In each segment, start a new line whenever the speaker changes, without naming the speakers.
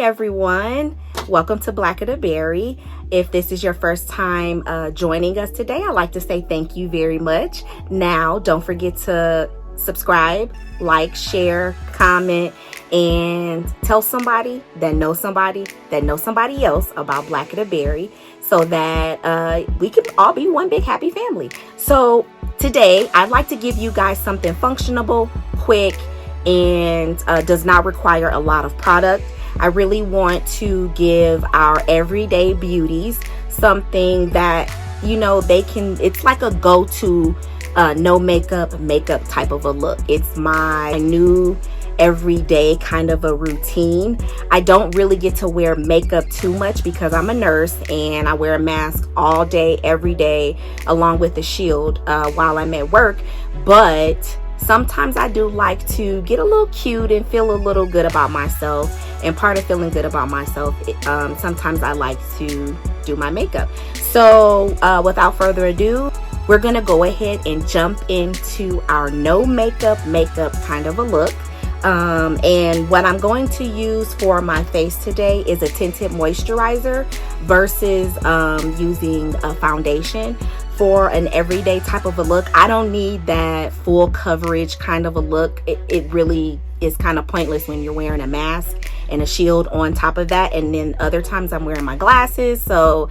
everyone. Welcome to Black of the Berry. If this is your first time joining us today, I'd like to say thank you very much. Now, don't forget to subscribe, like, share, comment, and tell somebody that knows somebody else about Black of the Berry so that we can all be one big happy family. So today, I'd like to give you guys something functional, quick, and does not require a lot of product. I really want to give our everyday beauties something that, you know, it's like a go-to no makeup type of a look. It's my new everyday kind of a routine. I don't really get to wear makeup too much because I'm a nurse and I wear a mask all day, every day, along with a shield while I'm at work. But sometimes I do like to get a little cute and feel a little good about myself. And part of feeling good about myself, sometimes I like to do my makeup. So without further ado, we're gonna go ahead and jump into our no makeup kind of a look. And what I'm going to use for my face today is a tinted moisturizer versus using a foundation. For an everyday type of a look, I don't need that full coverage kind of a look. It really is kind of pointless when you're wearing a mask and a shield on top of that. And then other times I'm wearing my glasses, so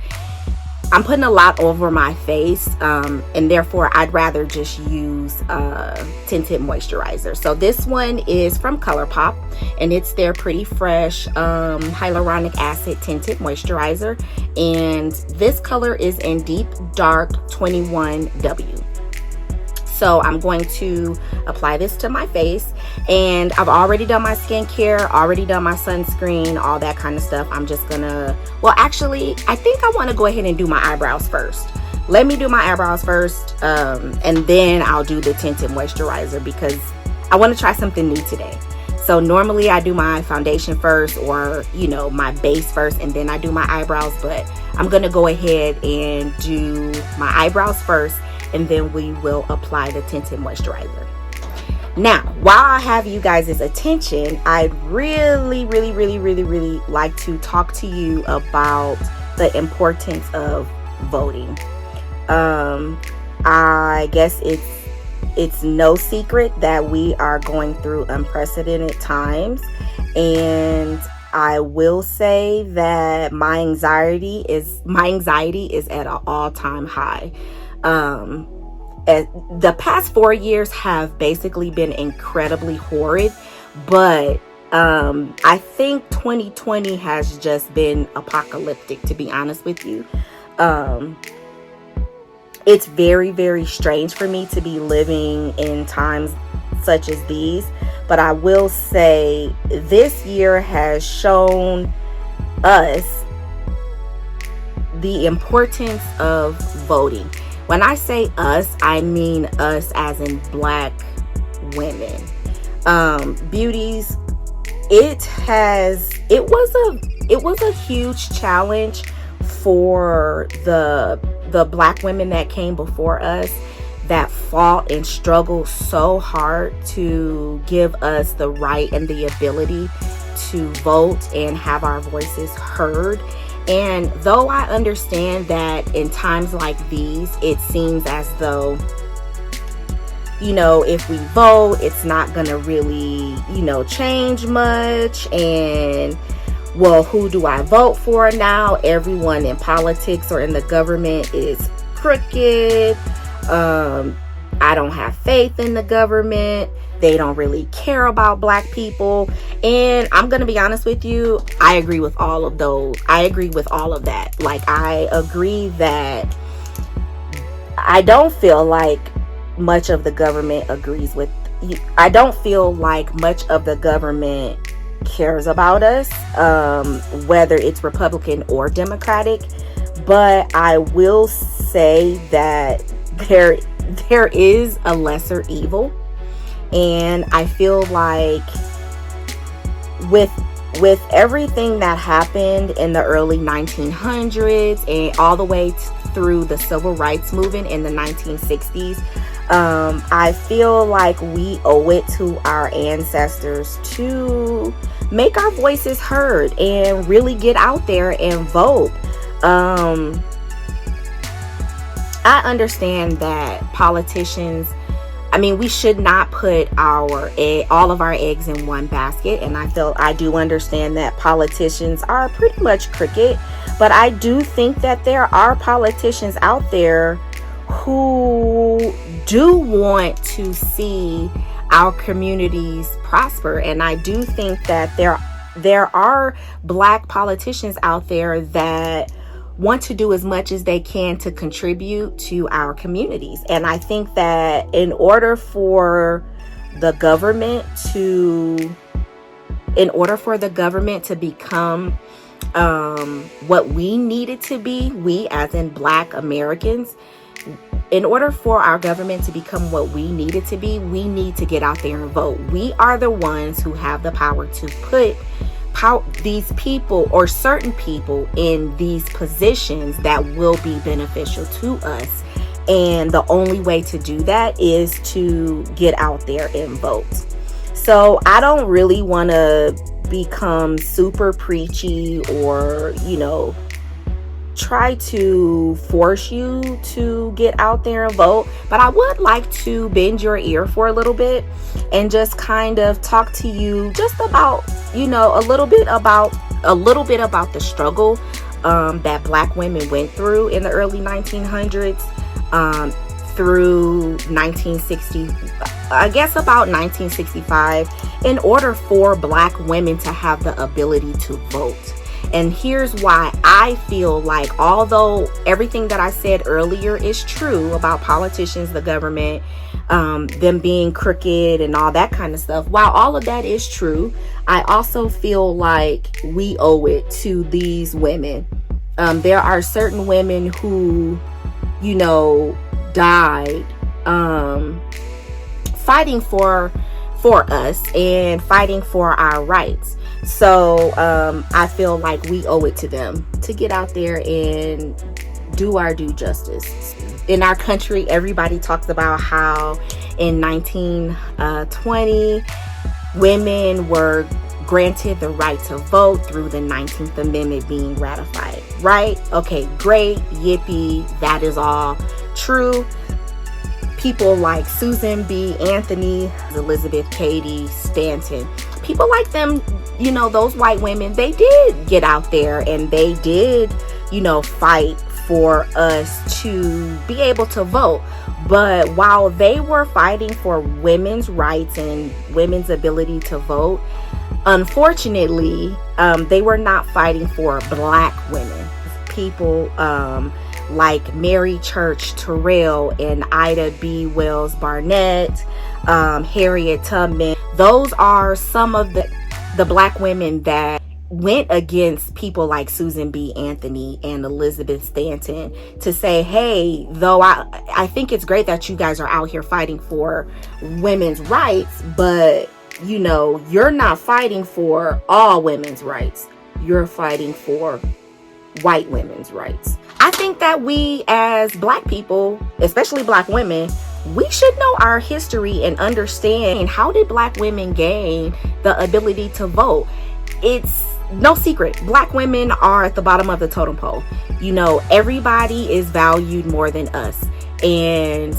I'm putting a lot over my face, and therefore I'd rather just use tinted moisturizer. So this one is from ColourPop, and it's their Pretty Fresh hyaluronic acid tinted moisturizer, and this color is in Deep Dark 21W. So I'm going to apply this to my face, and I've already done my skincare, already done my sunscreen, all that kind of stuff. I'm just gonna, well, actually, I think I want to go ahead and do my eyebrows first. Let me do my eyebrows first, and then I'll do the tinted moisturizer because I want to try something new today. So normally I do my foundation first, or, you know, my base first, and then I do my eyebrows, but I'm gonna go ahead and do my eyebrows first, and then we will apply the tinted moisturizer. Now, while I have you guys' attention, I'd really like to talk to you about the importance of voting. I guess it's no secret that we are going through unprecedented times, and I will say that my anxiety is at an all-time high. The past 4 years have basically been incredibly horrid, but I think 2020 has just been apocalyptic, to be honest with you. It's very strange for me to be living in times such as these, but I will say this year has shown us the importance of voting. When I say us, I mean us as in Black women. Beauties, it was a huge challenge for the Black women that came before us, that fought and struggled so hard to give us the right and the ability to vote and have our voices heard. And though I understand that in times like these, it seems as though, you know, if we vote, it's not gonna really, you know, change much. And, well, who do I vote for now? Everyone in politics or in the government is crooked. I don't have faith in the government. They don't really care about Black people. And I'm going to be honest with you, I agree with all of those. I agree with all of that. Like, I agree that I don't feel like much of the government agrees with you. I don't feel like much of the government cares about us, whether it's Republican or Democratic. But I will say that there is a lesser evil. And I feel like with everything that happened in the early 1900s and all the way through the civil rights movement in the 1960s, I feel like we owe it to our ancestors to make our voices heard and really get out there and vote. I understand that politicians, we should not put all of our eggs in one basket. And I do understand that politicians are pretty much crooked. But I do think that there are politicians out there who do want to see our communities prosper. And I do think that there are Black politicians out there that want to do as much as they can to contribute to our communities. And I think that in order for the government to become what we need it to be, we as in Black Americans, in order for our government to become what we need it to be, we need to get out there and vote. We are the ones who have the power to put these people or certain people in these positions that will be beneficial to us. And the only way to do that is to get out there and vote. So I don't really want to become super preachy or, try to force you to get out there and vote. But I would like to bend your ear for a little bit and just kind of talk to you just about, a little bit about the struggle that Black women went through in the early 1900s through 1960, I guess about 1965, in order for Black women to have the ability to vote. And here's why I feel like, although everything that I said earlier is true about politicians, the government, them being crooked and all that kind of stuff, while all of that is true, I also feel like we owe it to these women. There are certain women who, died fighting for us and fighting for our rights. So I feel like we owe it to them to get out there and do our due justice. In our country, everybody talks about how in 1920, women were granted the right to vote through the 19th Amendment being ratified, right? Okay, great, yippee, that is all true. People like Susan B. Anthony, Elizabeth Cady Stanton, people like them, those white women, they did get out there and they did, fight for us to be able to vote. But while they were fighting for women's rights and women's ability to vote, unfortunately, they were not fighting for Black women. People like Mary Church Terrell and Ida B. Wells Barnett, Harriet Tubman. Those are some of the Black women that went against people like Susan B. Anthony and Elizabeth Stanton to say, hey, though I think it's great that you guys are out here fighting for women's rights, but you're not fighting for all women's rights. You're fighting for white women's rights. I think that we as Black people, especially Black women, we should know our history and understand how did Black women gain the ability to vote. It's no secret. Black women are at the bottom of the totem pole. Everybody is valued more than us. And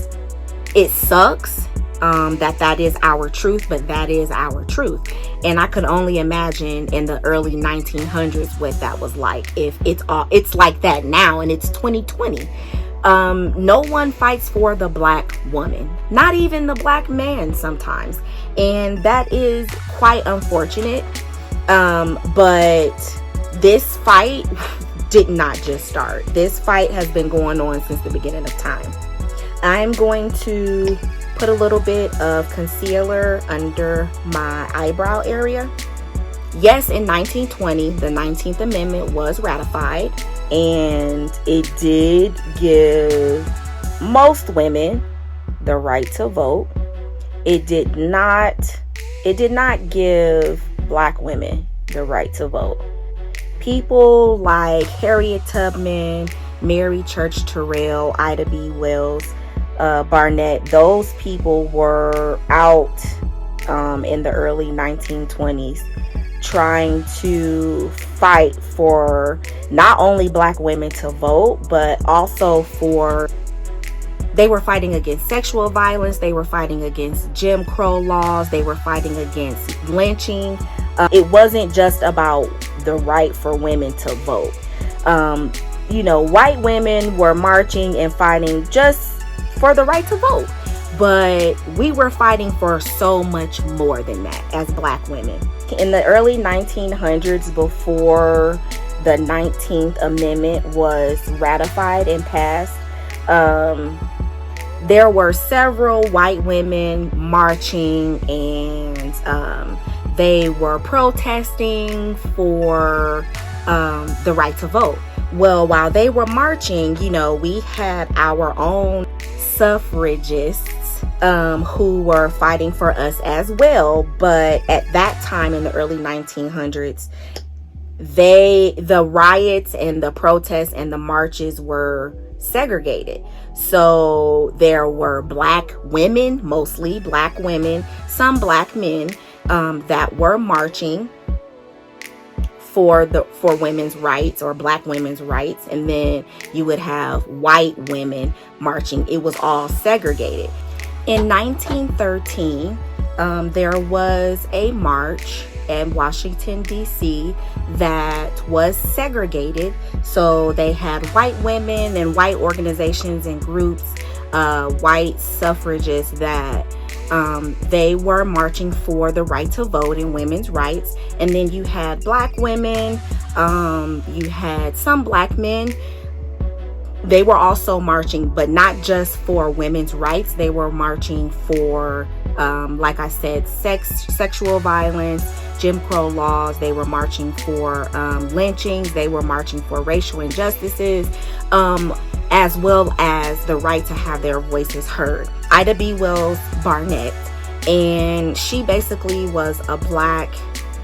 it sucks that is our truth, but that is our truth. And I could only imagine in the early 1900s what that was like. If it's like that now and it's 2020. No one fights for the Black woman, not even the Black man sometimes. And that is quite unfortunate. But this fight did not just start. This fight has been going on since the beginning of time. I'm going to put a little bit of concealer under my eyebrow area. Yes, in 1920, the 19th Amendment was ratified, and it did give most women the right to vote. It did not give Black women the right to vote. People like Harriet Tubman, Mary Church Terrell, Ida B. Wells Barnett, those people were out in the early 1920s trying to fight for not only black women to vote, but also they were fighting against sexual violence, they were fighting against Jim Crow laws, they were fighting against lynching. It wasn't just about the right for women to vote. White women were marching and fighting just for the right to vote, but we were fighting for so much more than that as black women. In the early 1900s, before the 19th Amendment was ratified and passed, there were several white women marching, and they were protesting for the right to vote. Well, while they were marching, we had our own suffragists who were fighting for us as well. But at that time, in the early 1900s, the riots and the protests and the marches were segregated. So there were black women, mostly black women, some black men that were marching for women's rights or black women's rights, and then you would have white women marching. It was all segregated. In 1913, there was a march in Washington, D.C. that was segregated. So they had white women and white organizations and groups, white suffragists that they were marching for the right to vote and women's rights. And then you had black women, you had some black men. They were also marching, but not just for women's rights. They were marching for, like I said, sexual violence, Jim Crow laws. They were marching for lynchings. They were marching for racial injustices, as well as the right to have their voices heard. Ida B. Wells Barnett, and she basically was a black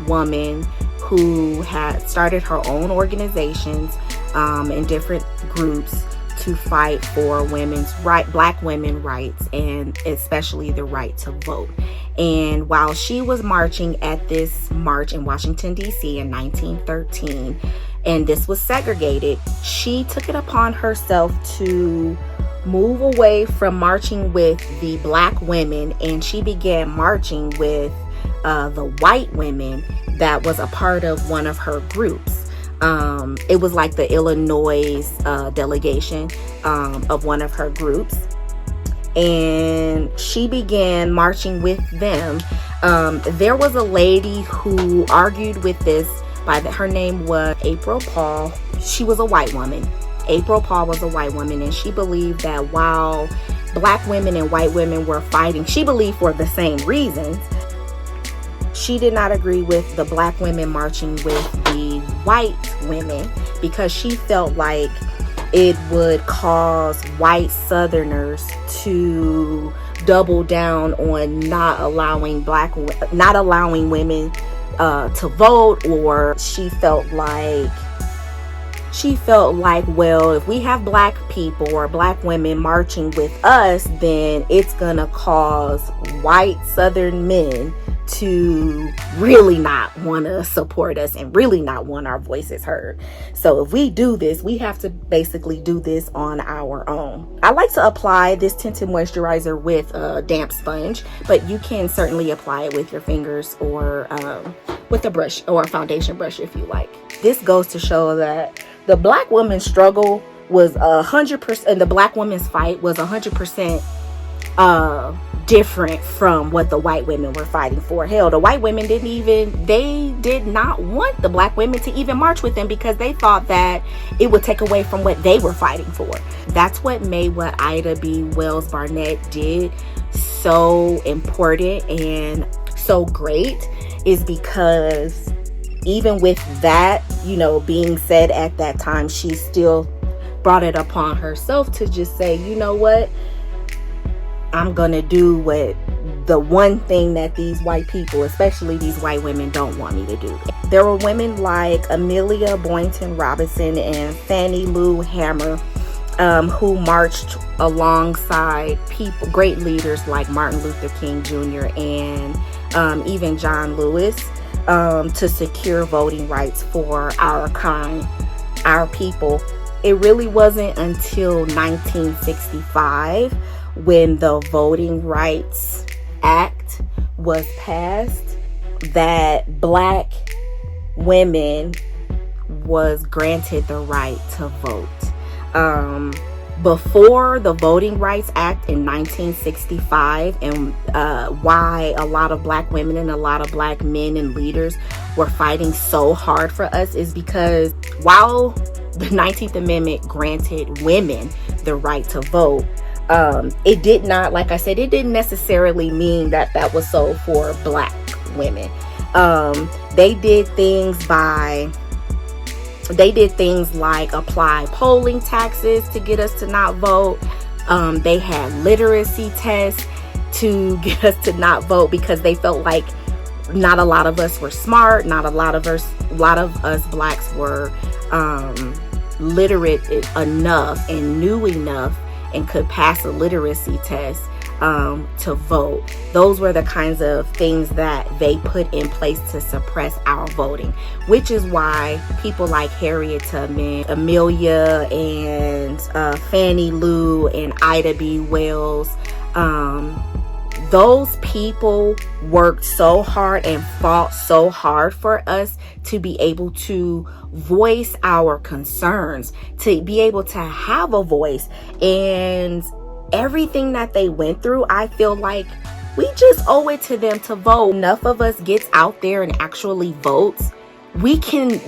woman who had started her own organizations in different groups to fight for black women rights, and especially the right to vote. And while she was marching at this march in Washington, D.C. in 1913, and this was segregated, she took it upon herself to move away from marching with the black women, and she began marching with the white women that was a part of one of her groups. It was like the Illinois delegation of one of her groups, and she began marching with them. There was a lady who argued with this. Her name was April Paul. She was a white woman. April Paul was a white woman, and she believed that while black women and white women were fighting, she believed for the same reasons, she did not agree with the black women marching with the white women, because she felt like it would cause white Southerners to double down on not allowing women to vote. Or she felt like, well, if we have black people or black women marching with us, then it's gonna cause white Southern men to really not want to support us and really not want our voices heard. So if we do this, we have to basically do this on our own. I like to apply this tinted moisturizer with a damp sponge, but you can certainly apply it with your fingers or with a brush or a foundation brush if you like. This goes to show that the black woman's struggle was 100%, and the black woman's fight was 100% different from what the white women were fighting for. Hell, the white women did not want the black women to even march with them, because they thought that it would take away from what they were fighting for. That's what made what Ida B. Wells Barnett did so important and so great, is because even with that, being said at that time, she still brought it upon herself to just say, you know what, I'm gonna do what the one thing that these white people, especially these white women, don't want me to do. There were women like AMELIA Boynton Robinson and Fannie Lou Hamer, who marched alongside great leaders like Martin Luther King Jr. and even John Lewis. to secure voting rights for our kind, our people. It really wasn't until 1965 when the Voting Rights Act was passed that Black women was granted the right to vote. Before the Voting Rights Act in 1965, and why a lot of Black women and a lot of Black men and leaders were fighting so hard for us, is because while the 19th Amendment granted women the right to vote, it did not, like I said, it didn't necessarily mean that that was so for Black women. They did things like apply polling taxes to get us to not vote. They had literacy tests to get us to not vote because they felt like not a lot of us were smart. Not a lot of us Blacks were literate enough and knew enough and could pass a literacy test to vote. Those were the kinds of things that they put in place to suppress our voting, which is why people like Harriet Tubman, AMELIA, and Fannie Lou and Ida B. Wells, those people worked so hard and fought so hard for us to be able to voice our concerns, to be able to have a voice. And everything that they went through, I feel like we just owe it to them to vote. Enough of us gets out there and actually votes, we can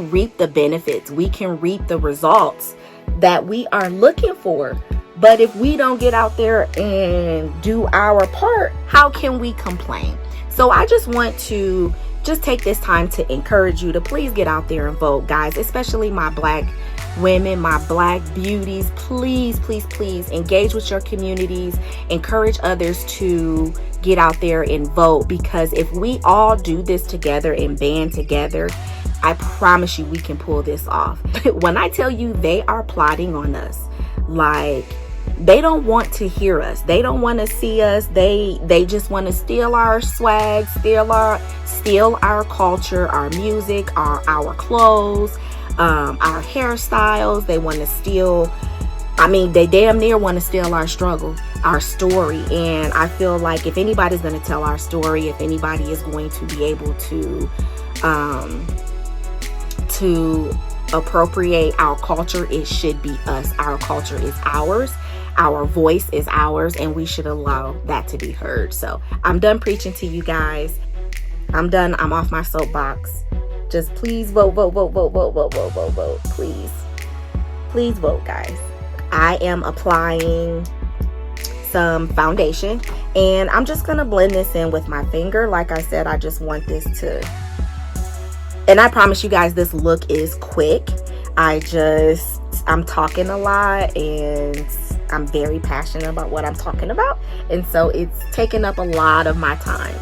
reap the benefits, we can reap the results that we are looking for. But if we don't get out there and do our part, how can we complain? So I just want to just take this time to encourage you to please get out there and vote, guys, especially my Black women, my Black beauties. Please, please, please engage with your communities. Encourage others to get out there and vote, because if we all do this together and band together, I promise you we can pull this off. When I tell you they are plotting on us, like, they don't want to hear us. They don't want to see us. They just want to steal our swag, steal our culture, our music, our clothes, our hairstyles. They want to steal, they damn near want to steal our struggle, our story. And I feel like if anybody's going to tell our story, if anybody is going to be able to appropriate our culture, it should be us. Our culture is ours. Our voice is ours, and we should allow that to be heard. So I'm done preaching to you guys. I'm done. I'm off my soapbox. Just please vote, vote, vote, vote, vote, vote, vote, vote, vote. Please. Please vote, guys. I am applying some foundation, and I'm just going to blend this in with my finger. Like I said, I just want this to, and I promise you guys, this look is quick. I'm talking a lot, and I'm very passionate about what I'm talking about, and so it's taken up a lot of my time.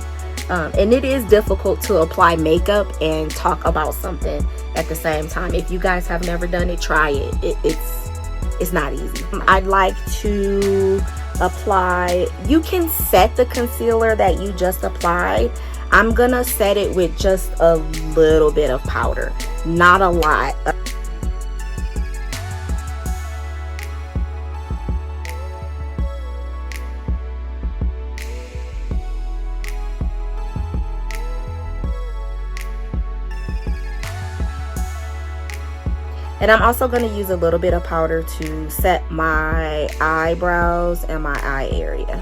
And it is difficult to apply makeup and talk about something at the same time. If you guys have never done it, try it. It's not easy. I'd like to apply, you can set the concealer that you just applied. I'm gonna set it with just a little bit of powder, not a lot. And I'm also going to use a little bit of powder to set my eyebrows and my eye area.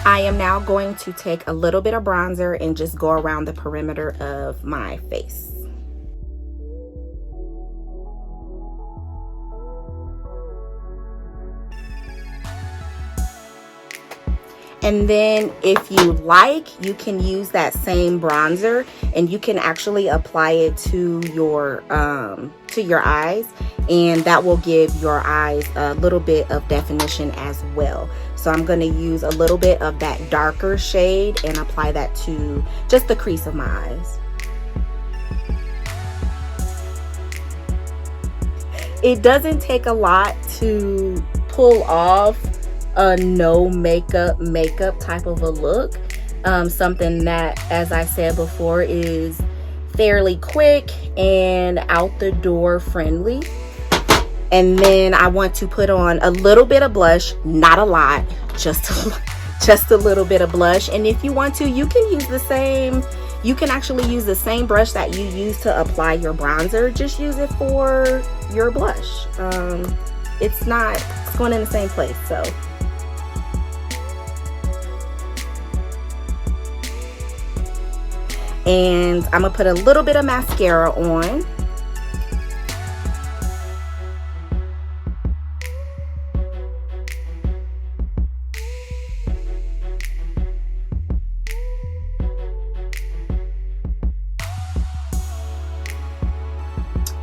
I am now going to take a little bit of bronzer and just go around the perimeter of my face. And then if you like, you can use that same bronzer and you can actually apply it to your eyes, and that will give your eyes a little bit of definition as well. So I'm going to use a little bit of that darker shade and apply that to just the crease of my eyes. It doesn't take a lot to pull off a no makeup type of a look. Something that, as I said before, is fairly quick and out the door friendly. And then I want to put on a little bit of blush, not a lot, just a little bit of blush. And if you want to, you can use the same, you can actually use the same brush that you use to apply your bronzer. Just use it for your blush. It's going in the same place, so. And I'm gonna put a little bit of mascara on.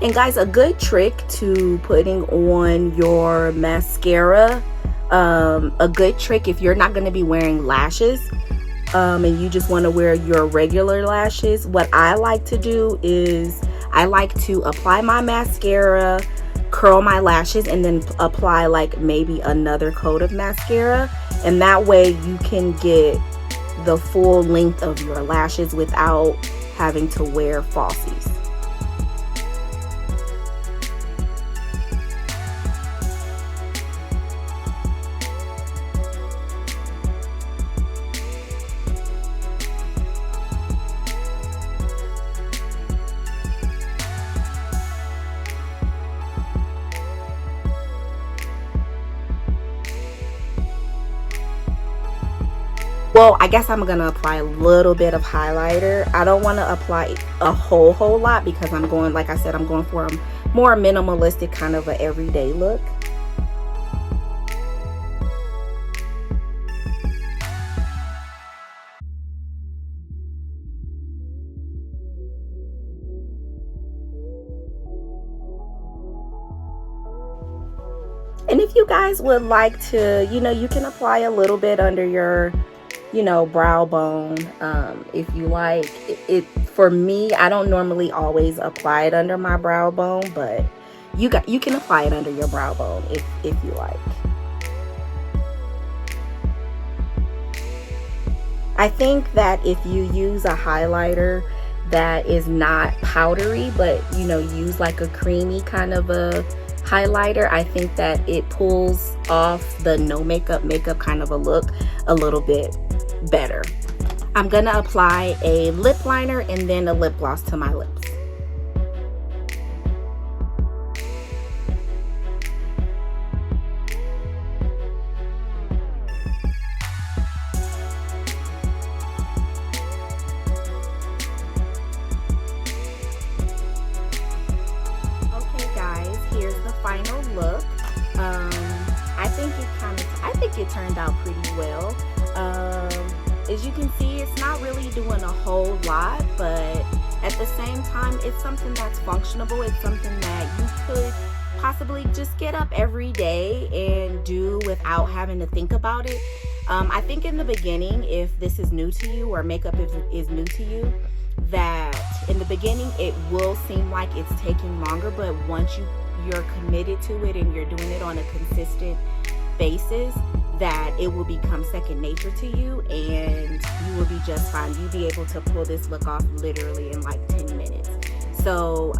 And guys, a good trick to putting on your mascara, a good trick if you're not going to be wearing lashes, and you just want to wear your regular lashes, what I like to do is I like to apply my mascara, curl my lashes, and then apply like maybe another coat of mascara, and that way you can get the full length of your lashes without having to wear falsies. Well, I guess I'm gonna apply a little bit of highlighter. I don't want to apply a whole lot because I'm going, like I said, I'm going for a more minimalistic kind of an everyday look. And if you guys would like to, you can apply a little bit under your brow bone, if you like. It for me, I don't normally always apply it under my brow bone, but you can apply it under your brow bone if you like. I think that if you use a highlighter that is not powdery, but use like a creamy kind of a highlighter, I think that it pulls off the no makeup kind of a look a little bit better. I'm gonna apply a lip liner and then a lip gloss to my lips. Okay guys, here's the final look. I think it turned out pretty well. As you can see, it's not really doing a whole lot, but at the same time, it's something that's functional. It's something that you could possibly just get up every day and do without having to think about it. I think in the beginning, if this is new to you or makeup is new to you, that in the beginning it will seem like it's taking longer, but once you're committed to it and you're doing it on a consistent basis, that it will become second nature to you and you will be just fine. You'll be able to pull this look off literally in like 10 minutes. So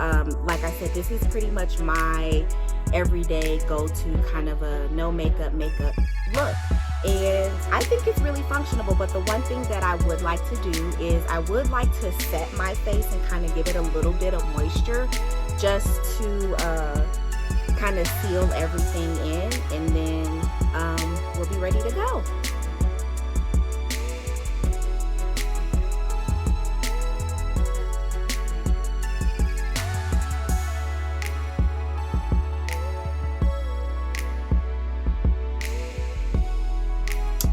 like I said, this is pretty much my everyday go-to kind of a no makeup look, and I think it's really functional. But the one thing that I would like to do is I would like to set my face and kind of give it a little bit of moisture just to kind of seal everything in, and then we'll be ready to go.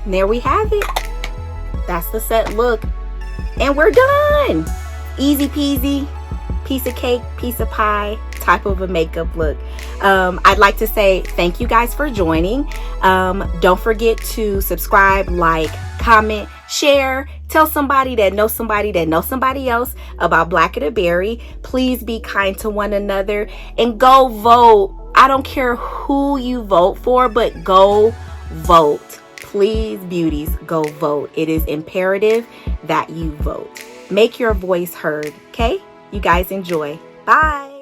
And there we have it. That's the set look, and we're done. Easy peasy, piece of cake, piece of pie type of a makeup look. I'd like to say thank you guys for joining. Don't forget to subscribe, like, comment, share, tell somebody that knows somebody else about Black of the Berry. Please be kind to one another and go vote. I don't care who you vote for, but go vote. please, beauties, go vote. It is imperative that you vote. Make your voice heard, okay? You guys enjoy. Bye.